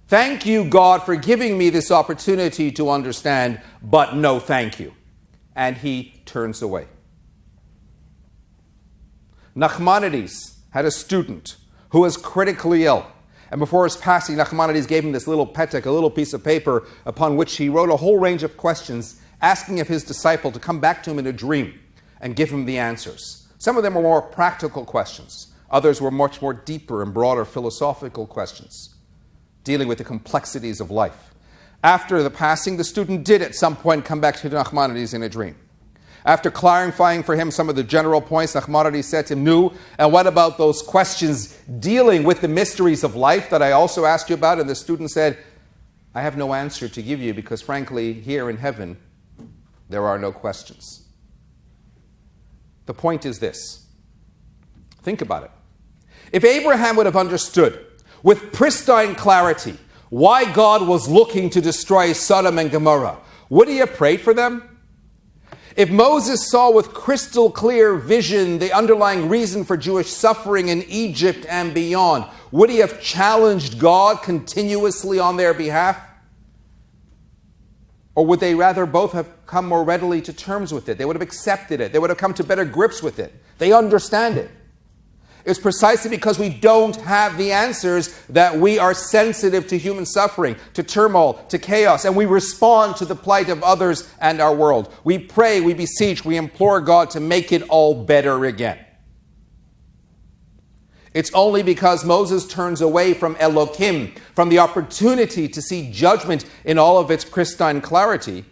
Thank you, God, for giving me this opportunity to understand, but no thank you. And he turns away. Nachmanides had a student who was critically ill. And before his passing, Nachmanides gave him this little petek, a little piece of paper, upon which he wrote a whole range of questions, asking of his disciple to come back to him in a dream and give him the answers. Some of them were more practical questions. Others were much more deeper and broader philosophical questions, dealing with the complexities of life. After the passing, the student did at some point come back to Nachmanides in a dream. After clarifying for him some of the general points, Nachmanides said to him, "No, and what about those questions dealing with the mysteries of life that I also asked you about?" And the student said, "I have no answer to give you because, frankly, here in heaven, there are no questions." The point is this. Think about it. If Abraham would have understood with pristine clarity why God was looking to destroy Sodom and Gomorrah, would he have prayed for them? If Moses saw with crystal clear vision the underlying reason for Jewish suffering in Egypt and beyond, would he have challenged God continuously on their behalf? Or would they rather both have come more readily to terms with it? They would have accepted it. They would have come to better grips with it. They understand it. It's precisely because we don't have the answers that we are sensitive to human suffering, to turmoil, to chaos, and we respond to the plight of others and our world. We pray, we beseech, we implore God to make it all better again. It's only because Moses turns away from Elohim, from the opportunity to see judgment in all of its pristine clarity,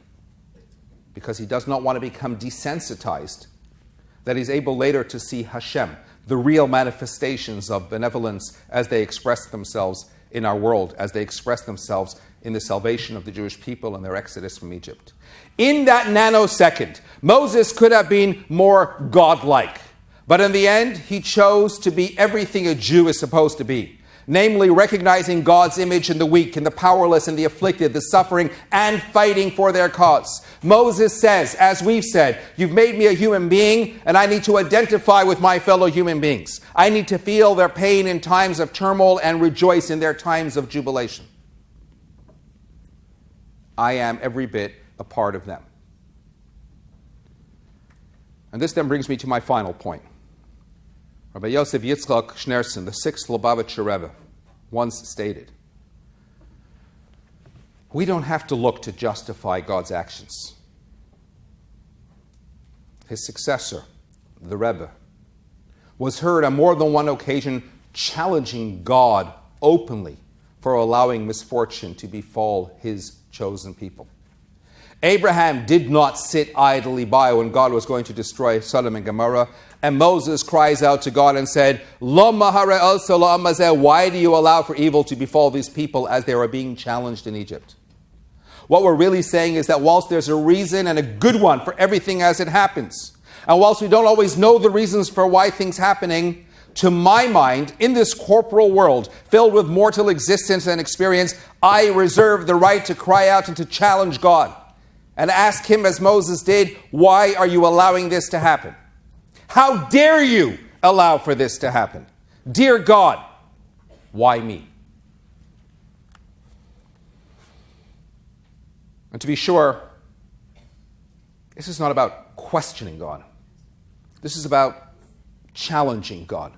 because he does not want to become desensitized, that he's able later to see Hashem, the real manifestations of benevolence as they express themselves in our world, as they express themselves in the salvation of the Jewish people and their exodus from Egypt. In that nanosecond, Moses could have been more godlike. But in the end, he chose to be everything a Jew is supposed to be, namely recognizing God's image in the weak, in the powerless, in the afflicted, the suffering, and fighting for their cause. Moses says, as we've said, you've made me a human being, and I need to identify with my fellow human beings. I need to feel their pain in times of turmoil and rejoice in their times of jubilation. I am every bit a part of them. And this then brings me to my final point. Rabbi Yosef Yitzchak Schneerson, the sixth Lubavitcher Rebbe, once stated, we don't have to look to justify God's actions. His successor, the Rebbe, was heard on more than one occasion challenging God openly for allowing misfortune to befall his chosen people. Abraham did not sit idly by when God was going to destroy Sodom and Gomorrah, and Moses cries out to God and said, why do you allow for evil to befall these people as they are being challenged in Egypt? What we're really saying is that whilst there's a reason and a good one for everything as it happens, and whilst we don't always know the reasons for why things are happening, to my mind, in this corporal world filled with mortal existence and experience, I reserve the right to cry out and to challenge God and ask him, as Moses did, why are you allowing this to happen? How dare you allow for this to happen? Dear God, why me? And to be sure, this is not about questioning God. This is about challenging God,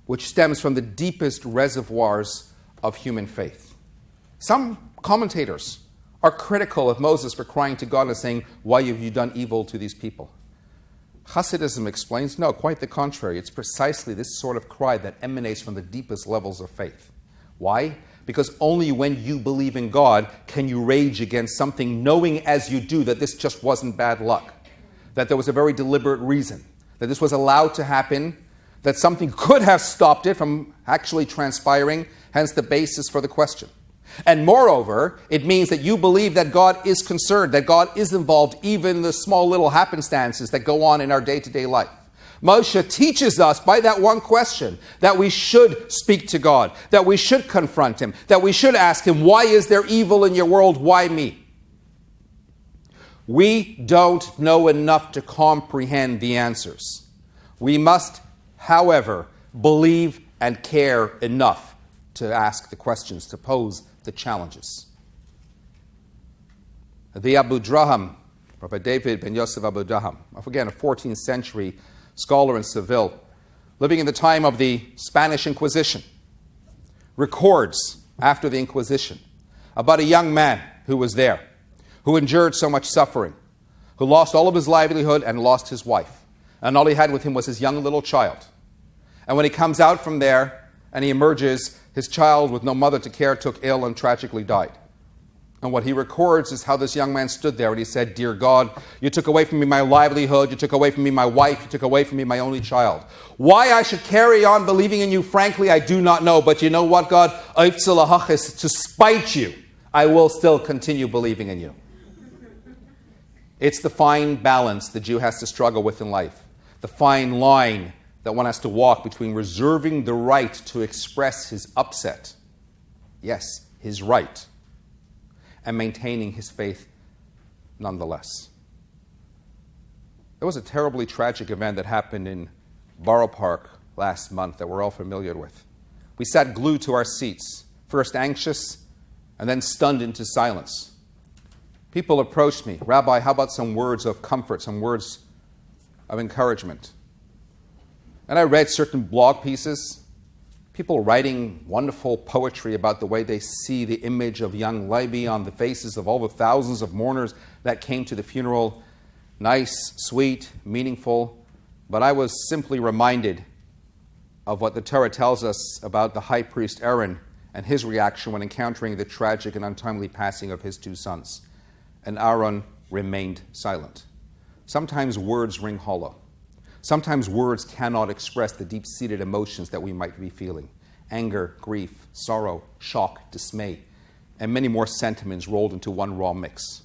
which stems from the deepest reservoirs of human faith. Some commentators are critical of Moses for crying to God and saying, why have you done evil to these people? Hasidism explains, no, quite the contrary. It's precisely this sort of cry that emanates from the deepest levels of faith. Why? Because only when you believe in God can you rage against something, knowing as you do that this just wasn't bad luck, that there was a very deliberate reason, that this was allowed to happen, that something could have stopped it from actually transpiring, hence the basis for the question. And moreover, it means that you believe that God is concerned, that God is involved even in the small little happenstances that go on in our day-to-day life. Moshe teaches us by that one question that we should speak to God, that we should confront him, that we should ask him, why is there evil in your world? Why me? We don't know enough to comprehend the answers. We must, however, believe and care enough to ask the questions, to pose the challenges. The Abu Draham, Rabbi David ben Yosef Abu Draham, again a 14th century scholar in Seville, living in the time of the Spanish Inquisition, records after the Inquisition about a young man who was there, who endured so much suffering, who lost all of his livelihood and lost his wife. And all he had with him was his young little child. And when he comes out from there and he emerges, his child with no mother to care took ill and tragically died. And what he records is how this young man stood there and he said, dear God, you took away from me my livelihood, you took away from me my wife, you took away from me my only child. Why I should carry on believing in you, frankly, I do not know. But you know what, God? To spite you, I will still continue believing in you. It's the fine balance the Jew has to struggle with in life. The fine line that one has to walk between reserving the right to express his upset, yes, his right, and maintaining his faith nonetheless. There was a terribly tragic event that happened in Borough Park last month that we're all familiar with. We sat glued to our seats, first anxious and then stunned into silence. People approached me, Rabbi, how about some words of comfort, some words of encouragement? And I read certain blog pieces, people writing wonderful poetry about the way they see the image of young Rabbi on the faces of all the thousands of mourners that came to the funeral. Nice, sweet, meaningful. But I was simply reminded of what the Torah tells us about the high priest Aaron and his reaction when encountering the tragic and untimely passing of his two sons. And Aaron remained silent. Sometimes words ring hollow. Sometimes words cannot express the deep-seated emotions that we might be feeling. Anger, grief, sorrow, shock, dismay, and many more sentiments rolled into one raw mix.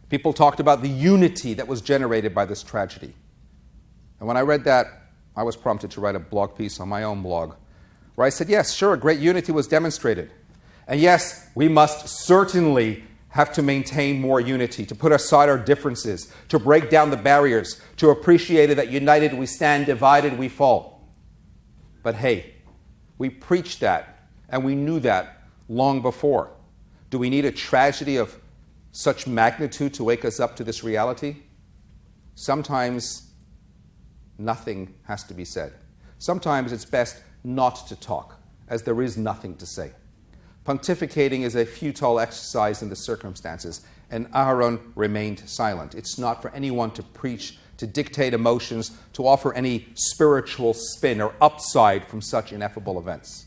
People talked about the unity that was generated by this tragedy. And when I read that, I was prompted to write a blog piece on my own blog, where I said, yes, sure, great unity was demonstrated. And yes, we must certainly have to maintain more unity, to put aside our differences, to break down the barriers, to appreciate that united we stand, divided we fall. But hey, we preached that, and we knew that long before. Do we need a tragedy of such magnitude to wake us up to this reality? Sometimes nothing has to be said. Sometimes it's best not to talk, as there is nothing to say. Pontificating is a futile exercise in the circumstances, and Aaron remained silent. It's not for anyone to preach, to dictate emotions, to offer any spiritual spin or upside from such ineffable events.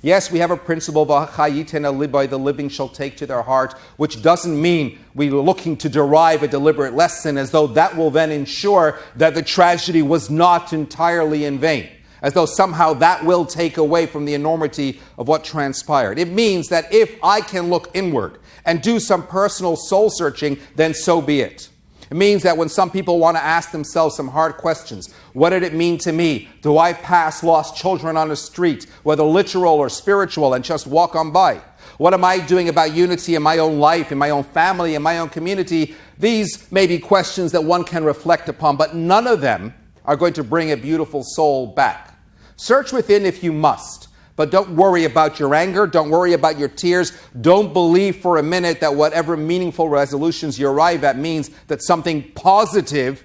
Yes, we have a principle, the living shall take to their heart, which doesn't mean we're looking to derive a deliberate lesson as though that will then ensure that the tragedy was not entirely in vain, as though somehow that will take away from the enormity of what transpired. It means that if I can look inward and do some personal soul searching, then so be it. It means that when some people want to ask themselves some hard questions, what did it mean to me? Do I pass lost children on the street, whether literal or spiritual, and just walk on by? What am I doing about unity in my own life, in my own family, in my own community? These may be questions that one can reflect upon, but none of them are going to bring a beautiful soul back. Search within if you must, but don't worry about your anger. Don't worry about your tears. Don't believe for a minute that whatever meaningful resolutions you arrive at means that something positive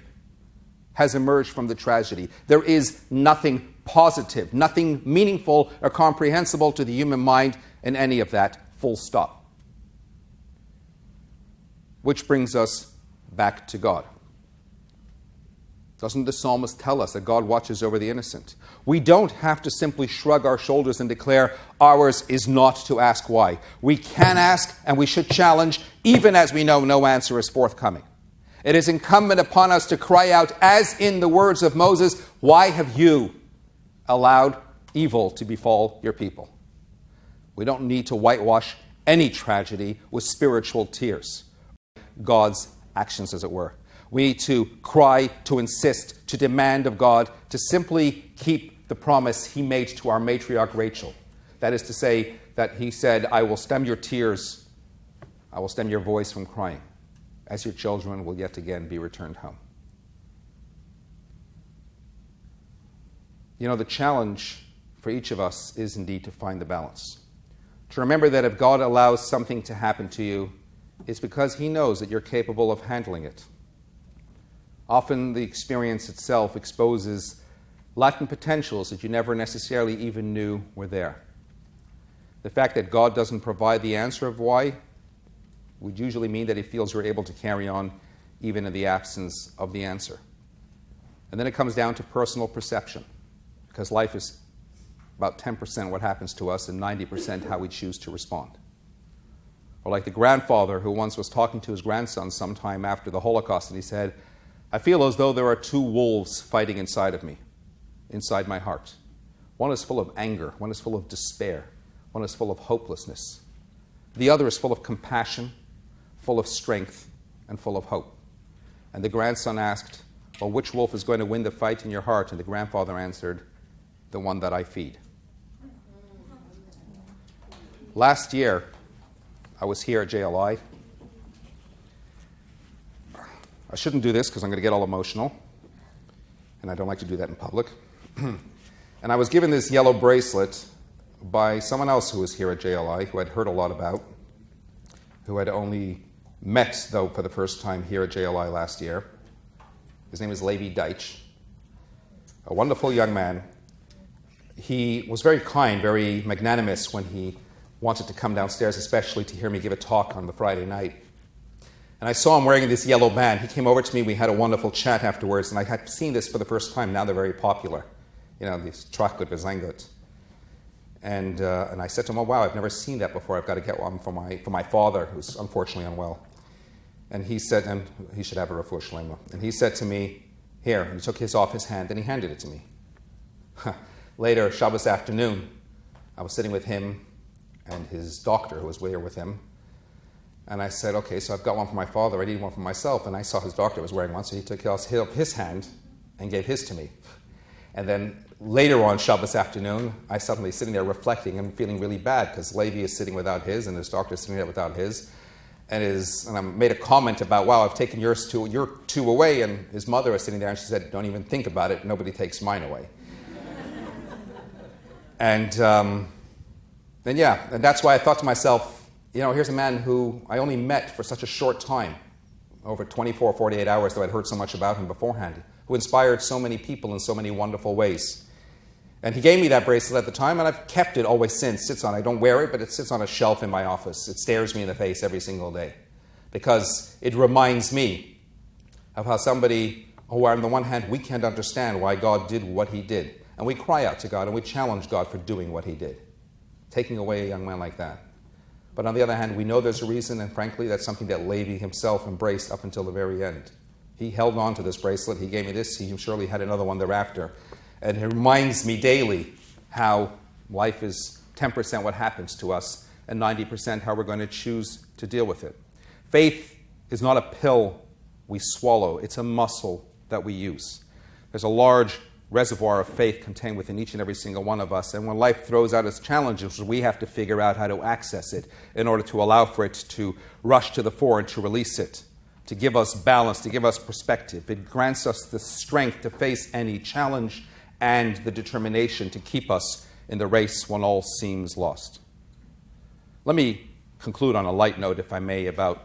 has emerged from the tragedy. There is nothing positive, nothing meaningful or comprehensible to the human mind in any of that, full stop. Which brings us back to God. Doesn't the psalmist tell us that God watches over the innocent? We don't have to simply shrug our shoulders and declare ours is not to ask why. We can ask and we should challenge, even as we know no answer is forthcoming. It is incumbent upon us to cry out, as in the words of Moses, why have you allowed evil to befall your people? We don't need to whitewash any tragedy with spiritual tears. God's actions, as it were. We need to cry, to insist, to demand of God to simply keep the promise he made to our matriarch Rachel. That is to say, that he said, I will stem your tears, I will stem your voice from crying, as your children will yet again be returned home. You know, the challenge for each of us is indeed to find the balance. To remember that if God allows something to happen to you, it's because he knows that you're capable of handling it. Often the experience itself exposes latent potentials that you never necessarily even knew were there. The fact that God doesn't provide the answer of why would usually mean that he feels you're able to carry on even in the absence of the answer. And then it comes down to personal perception, because life is about 10% what happens to us and 90% how we choose to respond. Or like the grandfather who once was talking to his grandson sometime after the Holocaust, and he said, I feel as though there are two wolves fighting inside of me, inside my heart. One is full of anger, one is full of despair, one is full of hopelessness. The other is full of compassion, full of strength, and full of hope. And the grandson asked, well, which wolf is going to win the fight in your heart? And the grandfather answered, the one that I feed. Last year, I was here at JLI. I shouldn't do this because I'm going to get all emotional, and I don't like to do that in public. And I was given this yellow bracelet by someone else who was here at JLI, who I'd heard a lot about, who I'd only met, though, for the first time here at JLI last year. His name is Levi Deitch. a wonderful young man. He was very kind, very magnanimous when he wanted to come downstairs, especially to hear me give a talk on the Friday night. And I saw him wearing this yellow band. He came over to me. We had a wonderful chat afterwards, and I had seen this for the first time. Now they're very popular. These Trachgut Besangut. And I said to him, oh, wow, I've never seen that before. I've got to get one for my father, who's unfortunately unwell. And he said, and he should have a refuah shlema. And he said to me, here, and he took his off his hand, and he handed it to me. Later, Shabbos afternoon, I was sitting with him and his doctor, who was there with him. And I said, okay, so I've got one for my father. I need one for myself. And I saw his doctor was wearing one, so he took his hand and gave his to me. And then later on Shabbos afternoon, I suddenly sitting there reflecting and feeling really bad because Levi is sitting without his and his doctor is sitting there without his. And I made a comment about, wow, I've taken your two away. And his mother was sitting there and she said, don't even think about it. Nobody takes mine away. And that's why I thought to myself, here's a man who I only met for such a short time, over 24, 48 hours, though I'd heard so much about him beforehand, who inspired so many people in so many wonderful ways. And he gave me that bracelet at the time, and I've kept it always since. I don't wear it, but it sits on a shelf in my office. It stares me in the face every single day because it reminds me of how somebody who, on the one hand, we can't understand why God did what he did. And we cry out to God, and we challenge God for doing what he did, taking away a young man like that. But on the other hand, we know there's a reason, and frankly, that's something that Levi himself embraced up until the very end. He held on to this bracelet. He gave me this. He surely had another one thereafter. And it reminds me daily how life is 10% what happens to us and 90% how we're going to choose to deal with it. Faith is not a pill we swallow. It's a muscle that we use. There's a large reservoir of faith contained within each and every single one of us. And when life throws out its challenges, we have to figure out how to access it in order to allow for it to rush to the fore and to release it, to give us balance, to give us perspective. It grants us the strength to face any challenge and the determination to keep us in the race when all seems lost. Let me conclude on a light note, if I may, about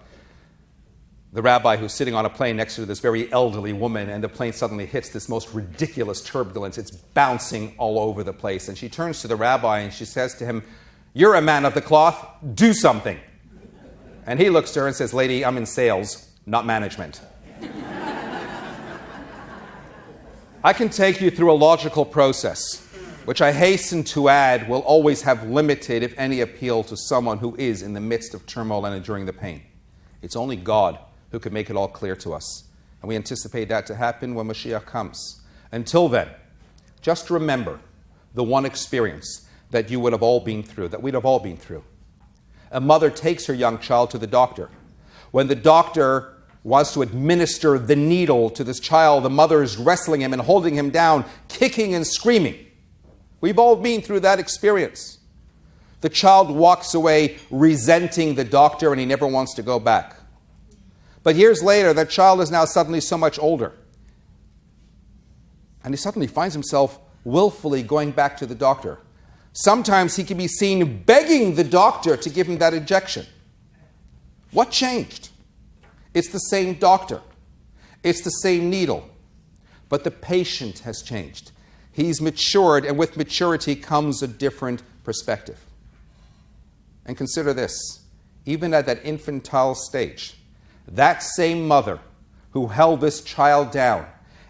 the rabbi who's sitting on a plane next to this very elderly woman, and the plane suddenly hits this most ridiculous turbulence. It's bouncing all over the place. And she turns to the rabbi and she says to him, "You're a man of the cloth, do something." And he looks to her and says, "Lady, I'm in sales, not management." I can take you through a logical process, which I hasten to add will always have limited, if any, appeal to someone who is in the midst of turmoil and enduring the pain. It's only God who can make it all clear to us. And we anticipate that to happen when Mashiach comes. Until then, just remember the one experience that you would have all been through, that we'd have all been through. A mother takes her young child to the doctor. When the doctor wants to administer the needle to this child, the mother is wrestling him and holding him down, kicking and screaming. We've all been through that experience. The child walks away resenting the doctor and he never wants to go back. But years later, that child is now suddenly so much older. And he suddenly finds himself willfully going back to the doctor. Sometimes he can be seen begging the doctor to give him that injection. What changed? It's the same doctor. It's the same needle. But the patient has changed. He's matured, and with maturity comes a different perspective. And consider this. Even at that infantile stage, that same mother who held this child down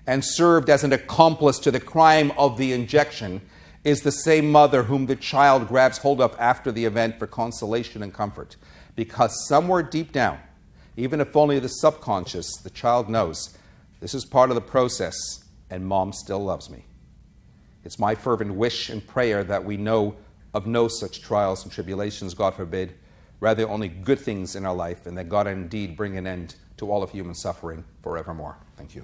and served as an accomplice to the crime of the injection is the same mother whom the child grabs hold of after the event for consolation and comfort. Because somewhere deep down, even if only the subconscious, the child knows this is part of the process and Mom still loves me. It's my fervent wish and prayer that we know of no such trials and tribulations, God forbid, rather only good things in our life, and that God indeed bring an end to all of human suffering forevermore. Thank you.